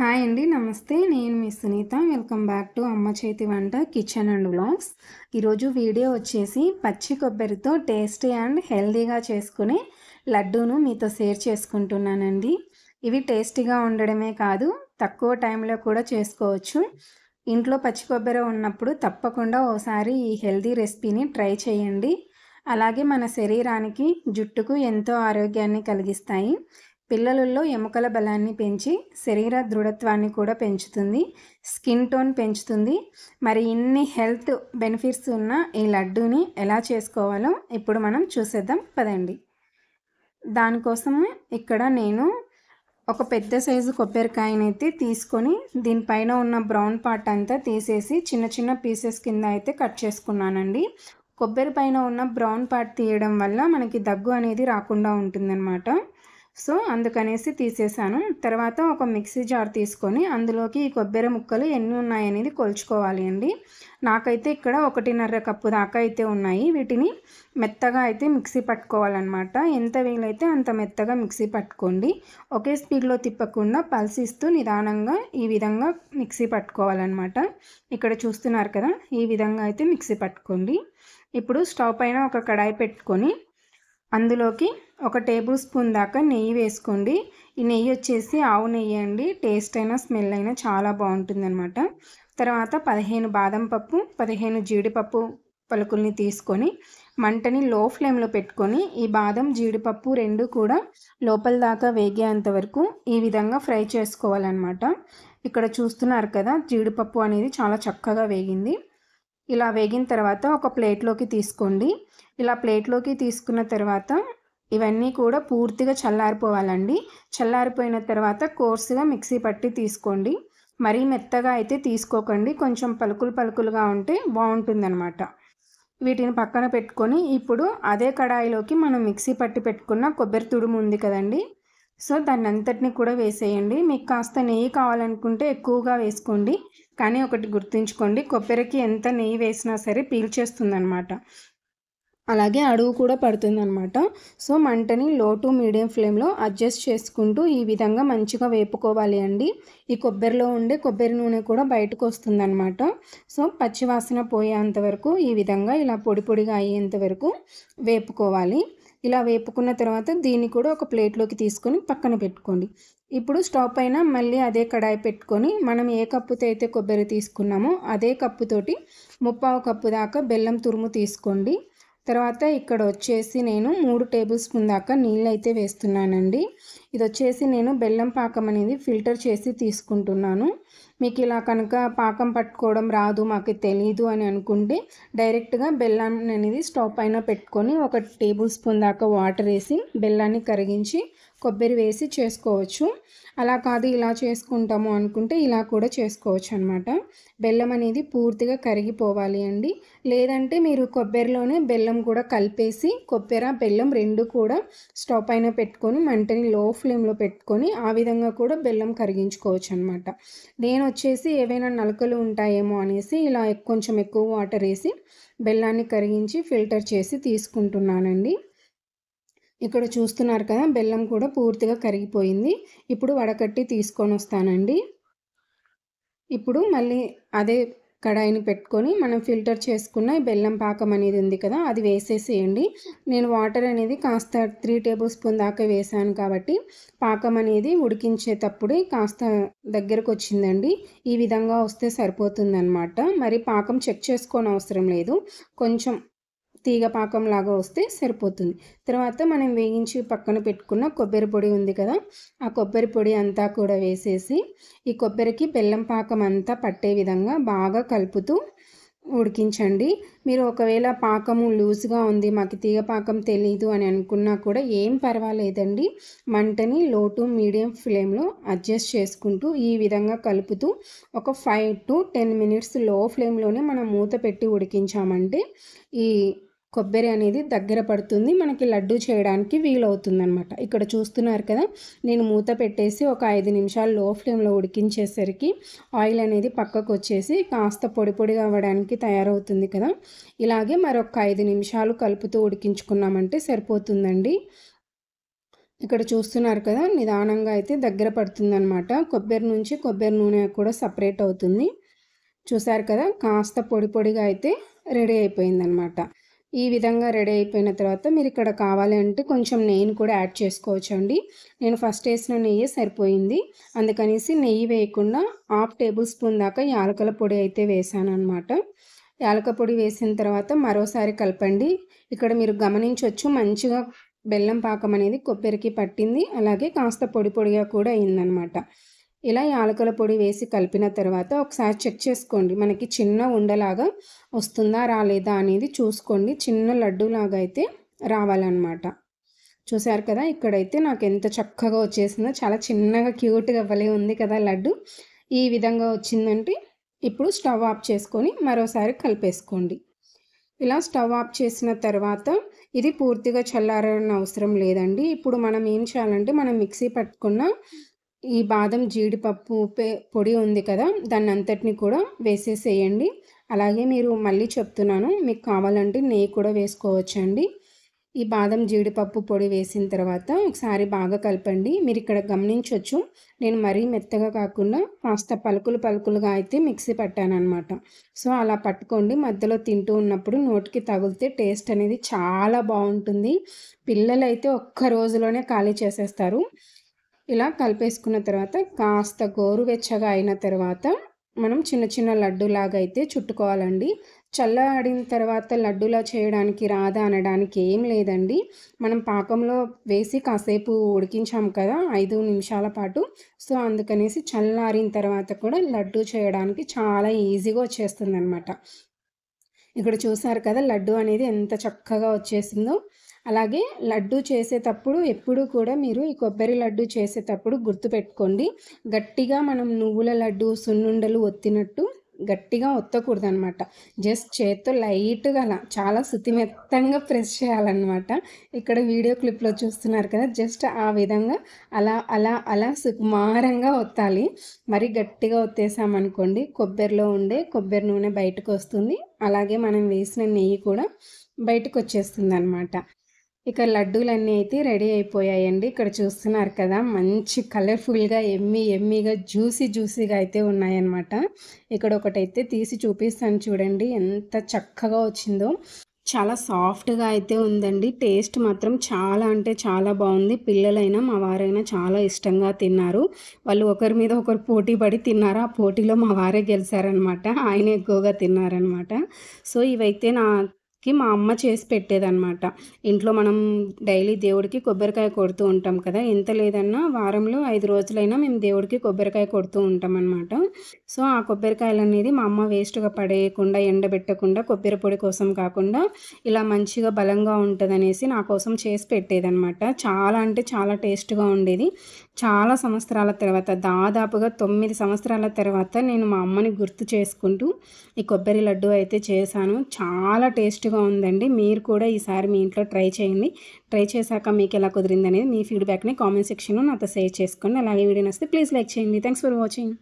Hi అండి. నమస్తే. నేను మీ సునీత. వెల్కమ్ బ్యాక్ టు అమ్మ చేతి వంట కిచెన్ అండ్ వ్లాగ్స్. ఈరోజు వీడియో వచ్చేసి పచ్చి కొబ్బరితో టేస్టీ అండ్ హెల్తీగా చేసుకునే లడ్డూను మీతో షేర్ చేసుకుంటున్నానండి. ఇవి టేస్టీగా ఉండడమే కాదు, తక్కువ టైంలో కూడా చేసుకోవచ్చు. ఇంట్లో పచ్చి కొబ్బరి ఉన్నప్పుడు తప్పకుండా ఓసారి ఈ హెల్తీ రెసిపీని ట్రై చేయండి. అలాగే మన శరీరానికి, జుట్టుకు ఎంతో ఆరోగ్యాన్ని కలిగిస్తాయి. పిల్లలలో ఎముకల బలాన్ని పెంచి శరీర దృఢత్వాన్ని కూడా పెంచుతుంది, స్కిన్ టోన్ పెంచుతుంది. మరి ఇన్ని హెల్త్ బెనిఫిట్స్ ఉన్న ఈ లడ్డూని ఎలా చేసుకోవాలో ఇప్పుడు మనం చూసేద్దాం పదండి. దానికోసం ఇక్కడ నేను ఒక పెద్ద సైజు కొబ్బరికాయనైతే తీసుకొని దీనిపైన ఉన్న బ్రౌన్ పార్ట్ అంతా తీసేసి చిన్న చిన్న పీసెస్ కింద అయితే కట్ చేసుకున్నానండి. కొబ్బరి పైన ఉన్న బ్రౌన్ పార్ట్ తీయడం వల్ల మనకి దగ్గు అనేది రాకుండా ఉంటుందన్నమాట. సో అందుకనేసి తీసేసాను. తర్వాత ఒక మిక్సీ జార్ తీసుకొని అందులోకి ఈ కొబ్బరి ముక్కలు ఎన్ని ఉన్నాయనేది కొలుచుకోవాలి అండి. నాకైతే ఇక్కడ 1.5 కప్పు దాకా అయితే ఉన్నాయి. వీటిని మెత్తగా అయితే మిక్సీ పట్టుకోవాలన్నమాట. ఎంత వీలైతే అంత మెత్తగా మిక్సీ పట్టుకోండి. ఒకే స్పీడ్లో తిప్పకుండా పల్స్ ఇస్తూ నిదానంగా ఈ విధంగా మిక్సీ పట్టుకోవాలన్నమాట. ఇక్కడ చూస్తున్నారు కదా, ఈ విధంగా అయితే మిక్సీ పట్టుకోండి. ఇప్పుడు స్టవ్ పైన ఒక కడాయి పెట్టుకొని అందులోకి 1 టేబుల్ స్పూన్ దాకా నెయ్యి వేసుకోండి. ఈ నెయ్యి వచ్చేసి ఆవు నెయ్యి అండి. టేస్ట్ అయినా స్మెల్ అయినా చాలా బాగుంటుందన్నమాట. తర్వాత 15 బాదం పప్పు, 15 జీడిపప్పు పలుకుల్ని తీసుకొని మంటని లో ఫ్లేమ్లో పెట్టుకొని ఈ బాదం జీడిపప్పు రెండు కూడా లోపల దాకా వేగేంత వరకు ఈ విధంగా ఫ్రై చేసుకోవాలన్నమాట. ఇక్కడ చూస్తున్నారు కదా, జీడిపప్పు అనేది చాలా చక్కగా వేగింది. ఇలా వేగిన తర్వాత ఒక ప్లేట్లోకి తీసుకోండి. ఇలా ప్లేట్లోకి తీసుకున్న తర్వాత ఇవన్నీ కూడా పూర్తిగా చల్లారిపోవాలండి. చల్లారిపోయిన తర్వాత కోర్సుగా మిక్సీ పట్టి తీసుకోండి. మరీ మెత్తగా అయితే తీసుకోకండి, కొంచెం పలుకులు పలుకులుగా ఉంటే బాగుంటుందన్నమాట. వీటిని పక్కన పెట్టుకొని ఇప్పుడు అదే కడాయిలోకి మనం మిక్సీ పట్టి పెట్టుకున్న కొబ్బరి తుడుము ఉంది కదండి, సో దాన్ని అంతటిని కూడా వేసేయండి. మీకు కాస్త నెయ్యి కావాలనుకుంటే ఎక్కువగా వేసుకోండి. కానీ ఒకటి గుర్తుంచుకోండి, కొబ్బరికి ఎంత నెయ్యి వేసినా సరే పీల్చేస్తుందన్నమాట, అలాగే అడుగు కూడా పడుతుందన్నమాట. సో మంటని లో టు మీడియం ఫ్లేమ్లో అడ్జస్ట్ చేసుకుంటూ ఈ విధంగా మంచిగా వేపుకోవాలి అండి. ఈ కొబ్బరిలో ఉండే కొబ్బరి నూనె కూడా బయటకు వస్తుందన్నమాట. సో పచ్చివాసన పోయేంత వరకు ఈ విధంగా ఇలా పొడి పొడిగా అయ్యేంత వరకు వేపుకోవాలి. ఇలా వేపుకున్న తర్వాత దీన్ని కూడా ఒక ప్లేట్లోకి తీసుకొని పక్కన పెట్టుకోండి. ఇప్పుడు స్టవ్ పైన మళ్ళీ అదే కడాయి పెట్టుకొని మనం ఏ కప్పుతో అయితే కొబ్బరి తీసుకున్నామో అదే కప్పుతోటి 3/4 కప్పు దాకా బెల్లం తురుము తీసుకోండి. తర్వాత ఇక్కడ వచ్చేసి నేను 3 టేబుల్ స్పూన్ దాకా నీళ్ళు అయితే వేస్తున్నానండి. ఇది వచ్చేసి నేను బెల్లం పాకం అనేది ఫిల్టర్ చేసి తీసుకుంటున్నాను. మీకు ఇలా కనుక పాకం పట్టుకోవడం రాదు, మాకు తెలీదు అని అనుకుంటే డైరెక్ట్గా బెల్లం అనేది స్టవ్ పైన పెట్టుకొని 1 టేబుల్ స్పూన్ దాకా వాటర్ వేసి బెల్లాన్ని కరిగించి కొబ్బరి వేసి చేసుకోవచ్చు. అలా కాదు ఇలా చేసుకుంటాము అనుకుంటే ఇలా కూడా చేసుకోవచ్చు అనమాట. బెల్లం అనేది పూర్తిగా కరిగిపోవాలి అండి. లేదంటే మీరు కొబ్బరిలోనే బెల్లం కూడా కలిపేసి కొబ్బరి బెల్లం రెండు కూడా స్టవ్ పైన పెట్టుకొని మంటని లో ఫ్లేమ్లో పెట్టుకొని ఆ విధంగా కూడా బెల్లం కరిగించుకోవచ్చు అనమాట. నేను వచ్చేసి ఏవైనా నలకలు ఉంటాయేమో అనేసి ఇలా కొంచెం ఎక్కువ వాటర్ వేసి బెల్లాన్ని కరిగించి ఫిల్టర్ చేసి తీసుకుంటున్నానండి. ఇక్కడ చూస్తున్నారు కదా, బెల్లం కూడా పూర్తిగా కరిగిపోయింది. ఇప్పుడు వడకట్టి తీసుకొని వస్తానండి. ఇప్పుడు మళ్ళీ అదే కడాయిని పెట్టుకొని మనం ఫిల్టర్ చేసుకున్న బెల్లం పాకం అనేది ఉంది కదా, అది వేసేసేయండి. నేను వాటర్ అనేది కాస్త 3 టేబుల్ స్పూన్ దాకా వేసాను కాబట్టి పాకం అనేది ఉడికించేటప్పుడే కాస్త దగ్గరకు వచ్చిందండి. ఈ విధంగా వస్తే సరిపోతుందన్నమాట. మరి పాకం చెక్ చేసుకోని అవసరం లేదు, కొంచెం తీగ పాకం లాగా వస్తే సరిపోతుంది. తర్వాత మనం వేయించి పక్కన పెట్టుకున్న కొబ్బరి పొడి ఉంది కదా, ఆ కొబ్బరి పొడి అంతా కూడా వేసేసి ఈ కొబ్బరికి బెల్లం పాకం అంతా పట్టే విధంగా బాగా కలుపుతూ ఉడికించండి. మీరు ఒకవేళ పాకము లూజ్గా ఉంది, మాకు తీగ పాకం తెలీదు అని అనుకున్నా కూడా ఏం పర్వాలేదండి. మంటని లో టు మీడియం ఫ్లేమ్లో అడ్జస్ట్ చేసుకుంటూ ఈ విధంగా కలుపుతూ ఒక 5 to 10 మినిట్స్ లో ఫ్లేమ్లోనే మనం మూత పెట్టి ఉడికించామంటే ఈ కొబ్బరి అనేది దగ్గర పడుతుంది, మనకి లడ్డు చేయడానికి వీలవుతుంది అనమాట. ఇక్కడ చూస్తున్నారు కదా, నేను మూత పెట్టేసి ఒక 5 నిమిషాలు లో ఫ్లేమ్లో ఉడికించేసరికి ఆయిల్ అనేది పక్కకు వచ్చేసి కాస్త పొడి పొడిగా అవ్వడానికి తయారవుతుంది కదా. ఇలాగే మరొక 5 నిమిషాలు కలుపుతూ ఉడికించుకున్నామంటే సరిపోతుందండి. ఇక్కడ చూస్తున్నారు కదా, నిదానంగా అయితే దగ్గర పడుతుందన్నమాట. కొబ్బరి నుంచి కొబ్బరి నూనె కూడా సపరేట్ అవుతుంది. చూసారు కదా, కాస్త పొడి పొడిగా అయితే రెడీ అయిపోయిందనమాట. ఈ విధంగా రెడీ అయిపోయిన తర్వాత మీరు ఇక్కడ కావాలి అంటే కొంచెం నెయ్యిని కూడా యాడ్ చేసుకోవచ్చు అండి. నేను ఫస్ట్ వేసిన నెయ్యి సరిపోయింది, అందుకనేసి నెయ్యి వేయకుండా 1/2 టేబుల్ స్పూన్ దాకా యాలకుల పొడి అయితే వేసాను అనమాట. యాలక పొడి వేసిన తర్వాత మరోసారి కలపండి. ఇక్కడ మీరు గమనించవచ్చు, మంచిగా బెల్లం పాకం అనేది కొబ్బరికి పట్టింది, అలాగే కాస్త పొడి పొడిగా కూడా అయిందనమాట. ఇలా యాలకుల పొడి వేసి కలిపిన తర్వాత ఒకసారి చెక్ చేసుకోండి, మనకి చిన్న ఉండలాగా వస్తుందా రాలేదా అనేది చూసుకోండి. చిన్న లడ్డూలాగా అయితే రావాలన్నమాట. చూసారు కదా, ఇక్కడైతే నాకు ఎంత చక్కగా వచ్చేసిందో, చాలా చిన్నగా క్యూట్గా భలే ఉంది కదా లడ్డు. ఈ విధంగా వచ్చిందంటే ఇప్పుడు స్టవ్ ఆఫ్ చేసుకొని మరోసారి కలిపేసుకోండి. ఇలా స్టవ్ ఆఫ్ చేసిన తర్వాత ఇది పూర్తిగా చల్లారని అవసరం లేదండి. ఇప్పుడు మనం ఏం చేయాలంటే, మనం మిక్సీ పట్టుకున్న ఈ బాదం జీడిపప్పు పొడి ఉంది కదా, దాన్ని అంతటిని కూడా వేసేసేయండి. అలాగే మీరు మళ్ళీ చెప్తున్నాను, మీకు కావాలంటే నెయ్యి కూడా వేసుకోవచ్చండి. ఈ బాదం జీడిపప్పు పొడి వేసిన తర్వాత ఒకసారి బాగా కలపండి. మీరు ఇక్కడ గమనించవచ్చు, నేను మరీ మెత్తగా కాకుండా కాస్త పలుకులు పలుకులుగా అయితే మిక్సీ పట్టానమాట. సో అలా పట్టుకోండి, మధ్యలో తింటూ ఉన్నప్పుడు నోటికి తగిలితే టేస్ట్ అనేది చాలా బాగుంటుంది. పిల్లలైతే ఒక్క రోజులోనే ఖాళీ చేసేస్తారు. ఇలా కలిపేసుకున్న తర్వాత కాస్త గోరువెచ్చగా అయిన తర్వాత మనం చిన్న చిన్న లడ్డూలాగా అయితే చుట్టుకోవాలండి. చల్లారిన తర్వాత లడ్డూలా చేయడానికి రాదా అనడానికి ఏం లేదండి. మనం పాకంలో వేసి కాసేపు ఉడికించాం కదా 5 నిమిషాల పాటు. సో అందుకనేసి చల్లారిన తర్వాత కూడా లడ్డూ చేయడానికి చాలా ఈజీగా వచ్చేస్తుందన్నమాట. ఇక్కడ చూసారు కదా, లడ్డు అనేది ఎంత చక్కగా వచ్చేసిందో. అలాగే లడ్డు చేసేటప్పుడు ఎప్పుడు కూడా మీరు ఈ కొబ్బరి లడ్డు చేసేటప్పుడు గుర్తుపెట్టుకోండి, గట్టిగా మనం నువ్వుల లడ్డు సున్నుండలు ఒత్తినట్టు గట్టిగా ఒత్తకూడదనమాట. జస్ట్ చేత్తో లైట్గా అలా చాలా శుతిమెత్తంగా ప్రెస్ చేయాలన్నమాట. ఇక్కడ వీడియో క్లిప్లో చూస్తున్నారు కదా, జస్ట్ ఆ విధంగా అలా అలా అలా సుకుమారంగా ఒత్తాలి. మరి గట్టిగా ఒత్తేసామనుకోండి, కొబ్బరిలో ఉండే కొబ్బరి నూనె బయటకు వస్తుంది, అలాగే మనం వేసిన నెయ్యి కూడా బయటకు వచ్చేస్తుంది అనమాట. ఇక లడ్డూలన్నీ అయితే రెడీ అయిపోయాయండి. ఇక్కడ చూస్తున్నారు కదా, మంచి కలర్ఫుల్గా ఎమ్మీగా జ్యూసీగా అయితే ఉన్నాయన్నమాట. ఇక్కడ ఒకటైతే తీసి చూపిస్తాను చూడండి, ఎంత చక్కగా వచ్చిందో. చాలా సాఫ్ట్గా అయితే ఉందండి. టేస్ట్ మాత్రం చాలా అంటే చాలా బాగుంది. పిల్లలైనా మా వారైనా చాలా ఇష్టంగా తిన్నారు. వాళ్ళు ఒకరి మీద ఒకరు పోటీ పడి తిన్నారు. ఆ పోటీలో మా వారే గెలిచారనమాట, ఆయన ఎక్కువగా తిన్నారనమాట. సో ఇవైతే మా అమ్మ చేసి పెట్టేదన్నమాట. ఇంట్లో మనం డైలీ దేవుడికి కొబ్బరికాయ కొడుతూ ఉంటాం కదా, ఎంత లేదన్నా వారంలో 5 రోజులైనా మేము దేవుడికి కొబ్బరికాయ కొడుతూ ఉంటాం అన్నమాట. సో ఆ కొబ్బరికాయలు అనేది మా అమ్మ వేస్ట్గా పడేయకుండా, ఎండబెట్టకుండా, కొబ్బరి పొడి కోసం కాకుండా ఇలా మంచిగా బలంగా ఉంటుందనేసి నా కోసం చేసి పెట్టేదన్నమాట. చాలా అంటే చాలా టేస్ట్గా ఉండేది. చాలా సంవత్సరాల తర్వాత, దాదాపుగా 9 సంవత్సరాల తర్వాత నేను మా అమ్మని గుర్తు చేసుకుంటూ ఈ కొబ్బరి లడ్డు అయితే చేశాను. చాలా టేస్ట్గా ఉందండి. మీరు కూడా ఈసారి మీ ఇంట్లో ట్రై చేయండి. ట్రై చేశాక మీకు ఎలా కుదిరింది అనేది మీ ఫీడ్బ్యాక్ని కామెంట్ సెక్షన్లో నాతో షేర్ చేసుకోండి. అలాగే వీడియో నచ్చితే ప్లీజ్ లైక్ చేయండి. Thanks for watching.